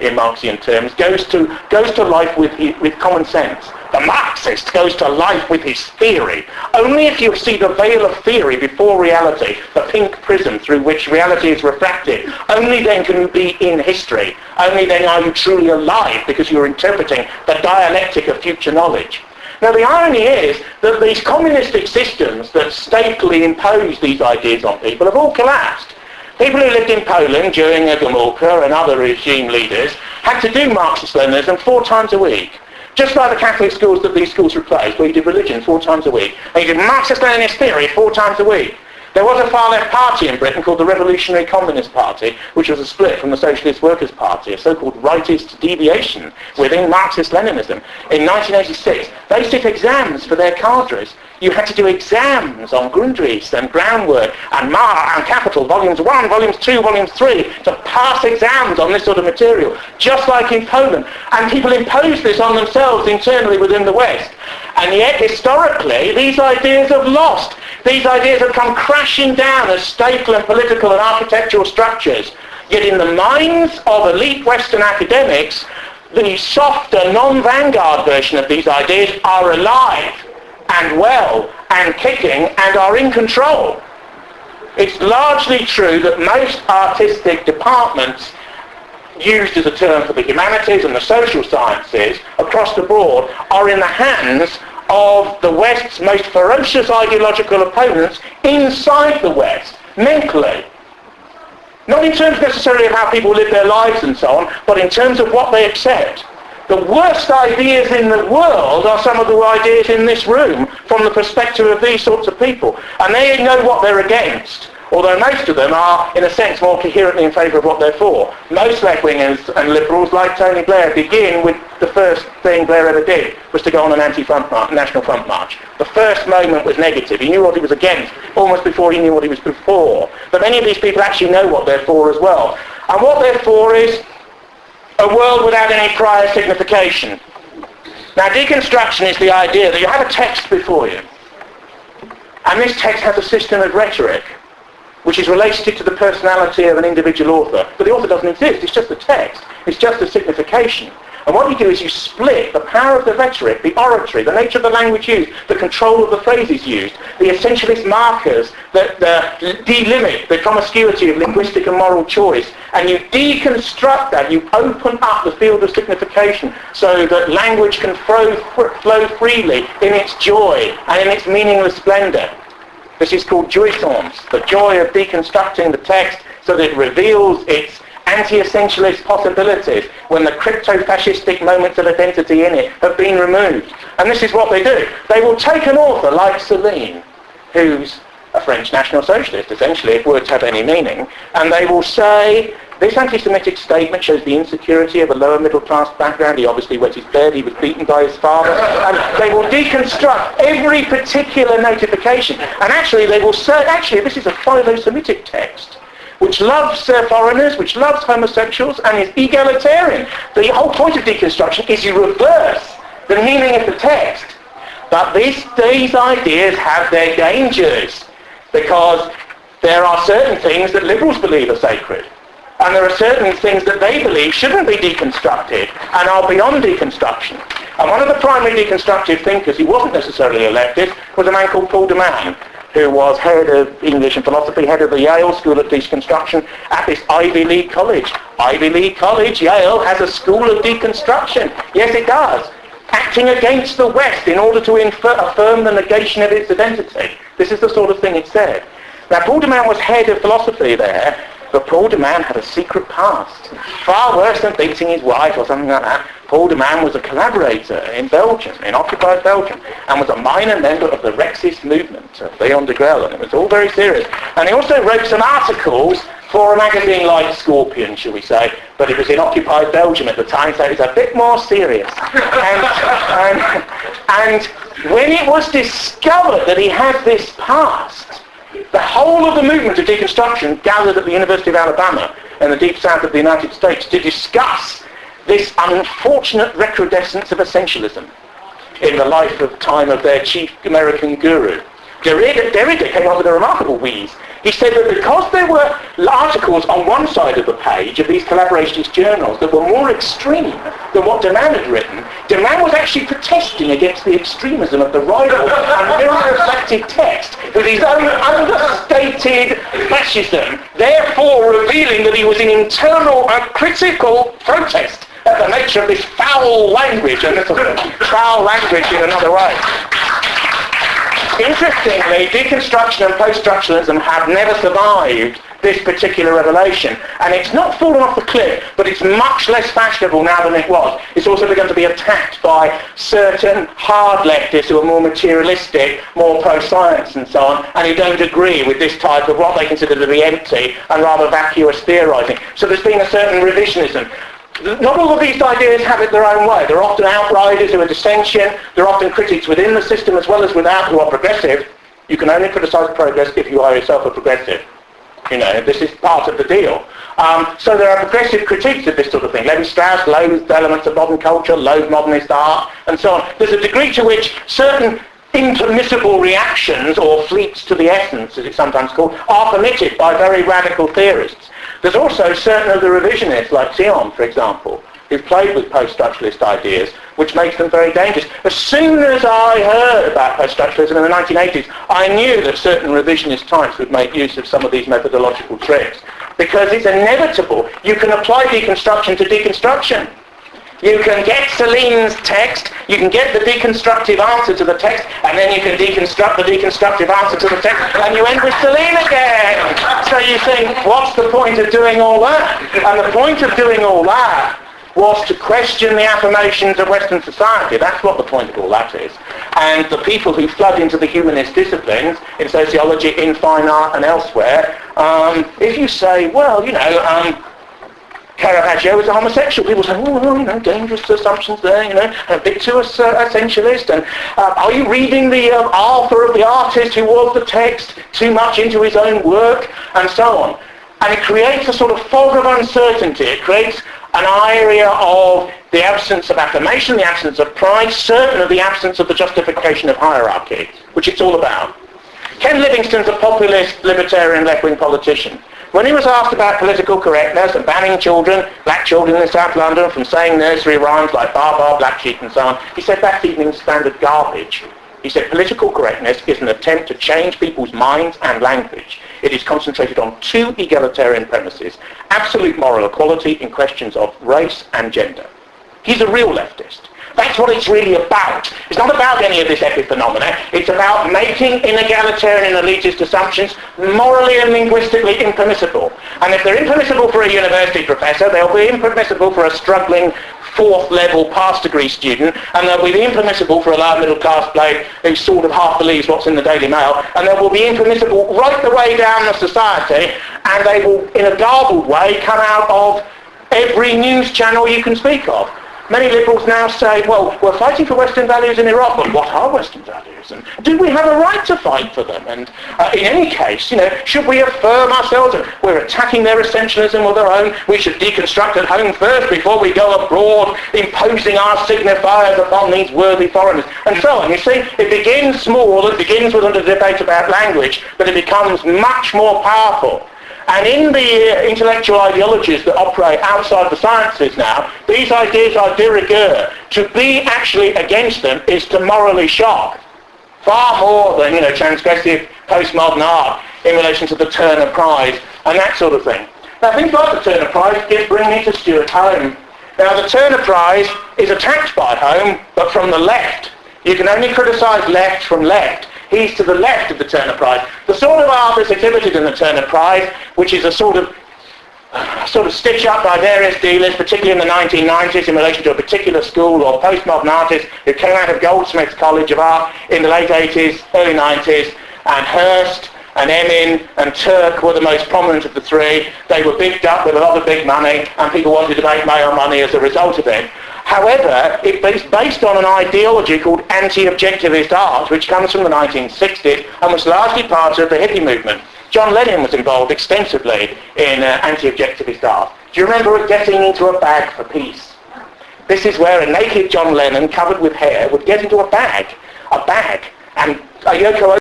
in Marxian terms, goes to life with common sense. The Marxist goes to life with his theory. Only if you see the veil of theory before reality, the pink prism through which reality is refracted, only then can you be in history. Only then are you truly alive, because you're interpreting the dialectic of future knowledge. Now the irony is that these communistic systems that stately impose these ideas on people have all collapsed. People who lived in Poland during Gomulka and other regime leaders had to do Marxist-Leninism 4 times a week. Just like the Catholic schools that these schools replaced, where you did religion 4 times a week. And you did Marxist-Leninist theory 4 times a week. There was a far-left party in Britain called the Revolutionary Communist Party, which was a split from the Socialist Workers' Party, a so-called rightist deviation within Marxist-Leninism. In 1986, they set exams for their cadres. You had to do exams on Grundrisse and groundwork and and Capital, volumes 1, volumes 2, volumes 3, to pass exams on this sort of material, just like in Poland. And people imposed this on themselves internally within the West. And yet, historically, these ideas have lost. These ideas have come crashing down as stateful and political and architectural structures. Yet in the minds of elite Western academics, the softer, non-vanguard version of these ideas are alive and well and kicking and are in control. It's largely true that most artistic departments used as a term for the humanities and the social sciences across the board are in the hands of the West's most ferocious ideological opponents inside the West, mentally. Not in terms necessarily of how people live their lives and so on, but in terms of what they accept. The worst ideas in the world are some of the ideas in this room from the perspective of these sorts of people. And they know what they're against, although most of them are, in a sense, more coherently in favour of what they're for. Most left-wingers and liberals, like Tony Blair, begin with the first thing Blair ever did was to go on an National Front march. The first moment was negative. He knew what he was against almost before he knew what he was for. But many of these people actually know what they're for as well. And what they're for is a world without any prior signification. Now, deconstruction is the idea that you have a text before you, and this text has a system of rhetoric which is related to the personality of an individual author. But the author doesn't exist, it's just a text, it's just a signification. And what you do is you split the power of the rhetoric, the oratory, the nature of the language used, the control of the phrases used, the essentialist markers that delimit the promiscuity of linguistic and moral choice, and you deconstruct that, you open up the field of signification so that language can flow freely in its joy and in its meaningless splendour. This is called jouissance, the joy of deconstructing the text so that it reveals its anti-essentialist possibilities when the crypto-fascistic moments of identity in it have been removed. And this is what they do. They will take an author like Céline, who's a French National Socialist, essentially, if words have any meaning, and they will say, this anti-Semitic statement shows the insecurity of a lower middle class background. He obviously wet his bed, he was beaten by his father. And they will deconstruct every particular notification. And actually they will say, actually this is a philo-Semitic text, which loves foreigners, which loves homosexuals, and is egalitarian. The whole point of deconstruction is you reverse the meaning of the text. But these ideas have their dangers, because there are certain things that liberals believe are sacred. And there are certain things that they believe shouldn't be deconstructed and are beyond deconstruction. And one of the primary deconstructive thinkers, who wasn't necessarily a leftist, was a man called Paul de Man, who was head of English and philosophy, head of the Yale School of Deconstruction at this Ivy League college. Ivy League college, Yale, has a school of deconstruction. Yes, it does. Acting against the West in order to affirm the negation of its identity. This is the sort of thing it said. Now, Paul de Man was head of philosophy there, but Paul de Man had a secret past. Far worse than beating his wife or something like that. Paul de Man was a collaborator in Belgium, in occupied Belgium, and was a minor member of the Rexist movement, Leon de Grelle, and it was all very serious. And he also wrote some articles for a magazine like Scorpion, shall we say, but it was in occupied Belgium at the time, so it was a bit more serious. And when it was discovered that he had this past, the whole of the movement of deconstruction gathered at the University of Alabama in the deep south of the United States to discuss this unfortunate recrudescence of essentialism in the time of their chief American guru. Derrida came up with a remarkable wheeze. He said that because there were articles on one side of the page of these collaborationist journals that were more extreme than what De Man had written, De Man was actually protesting against the extremism of the rival and mirror-reflected text with his own understated fascism, therefore revealing that he was in internal and critical protest at the nature of this foul language, and this foul language in another way. Interestingly, deconstruction and post-structuralism have never survived this particular revelation. And it's not fallen off the cliff, but it's much less fashionable now than it was. It's also begun to be attacked by certain hard leftists who are more materialistic, more pro-science and so on, and who don't agree with this type of what they consider to be empty and rather vacuous theorising. So there's been a certain revisionism. Not all of these ideas have it their own way. There are often outriders who are dissentient. There are often critics within the system as well as without who are progressive. You can only criticise progress if you are yourself a progressive. You know, this is part of the deal. So there are progressive critiques of this sort of thing. Levi-Strauss loathed elements of modern culture, loathed modernist art, and so on. There's a degree to which certain impermissible reactions, or fleets to the essence, as it's sometimes called, are permitted by very radical theorists. There's also certain of the revisionists, like Sion, for example, who've played with post-structuralist ideas, which makes them very dangerous. As soon as I heard about post-structuralism in the 1980s, I knew that certain revisionist types would make use of some of these methodological tricks, because it's inevitable. You can apply deconstruction to deconstruction. You can get Celine's text, you can get the deconstructive answer to the text, and then you can deconstruct the deconstructive answer to the text, and you end with Celine again. So you think, what's the point of doing all that? And the point of doing all that was to question the affirmations of Western society. That's what the point of all that is. And the people who flood into the humanist disciplines, in sociology, in fine art, and elsewhere, if you say, well, you know, Caravaggio is a homosexual, people say, oh, well, you know, dangerous assumptions there, you know, a bit too essentialist, and are you reading the Arthur of the artist who was the text too much into his own work, and so on. And it creates a sort of fog of uncertainty. It creates an area of the absence of affirmation, the absence of pride, certain of the absence of the justification of hierarchy, which it's all about. Ken Livingstone's a populist, libertarian, left-wing politician. When he was asked about political correctness and banning children, black children in South London, from saying nursery rhymes like bar, bar, black sheep and so on, he said that's evening standard garbage. He said political correctness is an attempt to change people's minds and language. It is concentrated on two egalitarian premises: absolute moral equality in questions of race and gender. He's a real leftist. That's what it's really about. It's not about any of this epiphenomena. It's about making inegalitarian and elitist assumptions morally and linguistically impermissible. And if they're impermissible for a university professor, they'll be impermissible for a struggling fourth-level past degree student, and they'll be impermissible for a lower middle-class bloke who sort of half believes what's in the Daily Mail, and they will be impermissible right the way down the society, and they will, in a garbled way, come out of every news channel you can speak of. Many liberals now say, well, we're fighting for Western values in Iraq, but what are Western values? And do we have a right to fight for them? And in any case, you know, should we affirm ourselves that we're attacking their essentialism or their own? We should deconstruct at home first before we go abroad, imposing our signifiers upon these worthy foreigners, and so on. You see, it begins small, it begins with a debate about language, but it becomes much more powerful. And in the intellectual ideologies that operate outside the sciences now, these ideas are de rigueur. To be actually against them is to morally shock. Far more than, you know, transgressive postmodern art in relation to the Turner Prize and that sort of thing. Now, things like the Turner Prize bring me to Stewart Home. Now, the Turner Prize is attacked by Home, but from the left. You can only criticise left from left. He's to the left of the Turner Prize. The sort of art that's exhibited in the Turner Prize, which is a sort of stitch up by various dealers, particularly in the 1990s in relation to a particular school or postmodern artist who came out of Goldsmiths College of Art in the late 80s, early 90s, and Hearst and Emin and Turk were the most prominent of the three. They were bigged up with a lot of big money, and people wanted to make male money as a result of it. However, it's based on an ideology called anti-objectivist art, which comes from the 1960s and was largely part of the hippie movement. John Lennon was involved extensively in anti-objectivist art. Do you remember getting into a bag for peace? This is where a naked John Lennon, covered with hair, would get into a bag, and Yoko